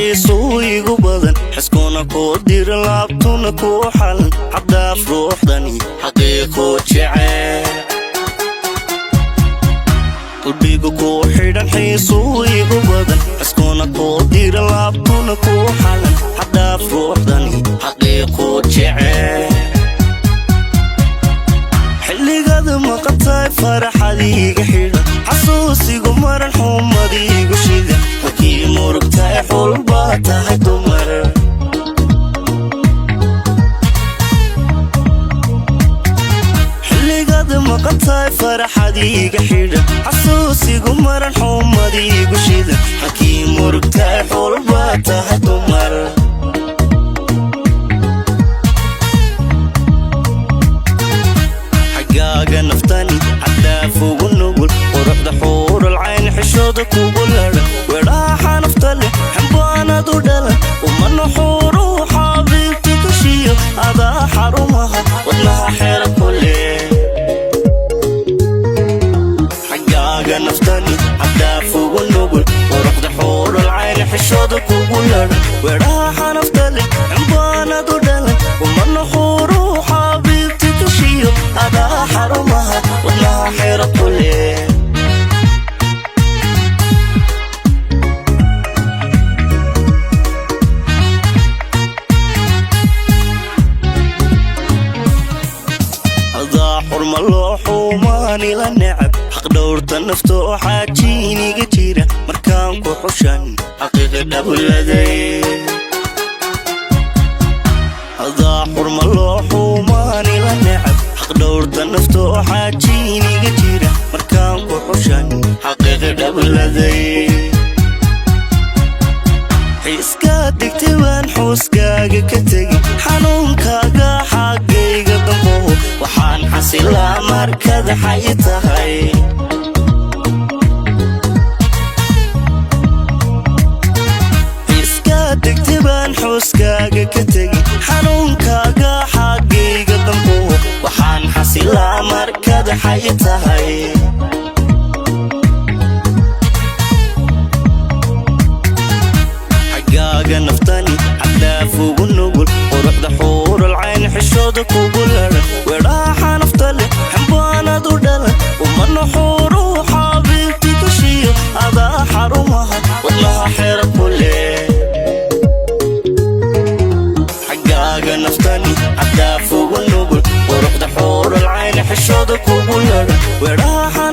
xiisuu igu badan xiskuuna kuu dira laabtuna kuu xalan xaddaaf ruuxdani xaqiiquu jecel qalbigu kuu xidhan xiisuu igu badan xiskuuna kuu dira laabtuna kuu xalan xaddaaf ruuxdani xaqiiquu jecel xilligaada maqantahay faraxadiiga xidhan xasuusigu maran xumadiigu shidan halkii murugtahay xul baa tahay dumar xilligaada maqantahay faraxadiiga xidhan xasuusigu maran xumadiigu shidan halkii murugtahay xul baa tahay dumar naftani xadaaf ugu nugul quruxda xuurul cayn xishooda kugu ladhan weedhaha nafta leh xambaanad u dhalan umana xuuruu xabiibti kushiyo adaa xarumaha wadnaha xeera ku leh xagaaga naftani xadaaf ugu nugul quruxda xuurul cayn xishooda kugu ladhan weedhaha nafta leh xambaanad u dhalan umana xuuruu xabiibti kushiyo adaa xarumaha wadnaha xeera ku leh adaa xurma loo xuumaani la necab xaq dhowrta nafta oo xaajiiniga jira markaan ku xushan xaqiiqi dhabuladay adaa xurma loo xuumaani la necab xaq dhowrta nafta oo xaajiiniga jira markaan ku xushan xaqiiqi dhabuladay xiiskaad degtay waan xuuskaaga ka tegin xanuunkaaga xaggayga dambo waxaan xasilaa markada xay tahay xiiskaad degtay baan xuuskaaga ka tegin xanuunkaaga xaggayga dambo waxaan xasilaa markada xay tahay xagaaga naftani xadaaf ugu nugul quruxda xuurul cayn xishooda kugu ladhan weedhaha nafta leh xambaanad u dhalan umana xuuruu xabiibti kushiyo adaa xarumaha wadnaha xeera ku leh xagaaga naftani xadaaf ugu nugul quruxda xuurul cayn xishooda kugu ladhan weedhaha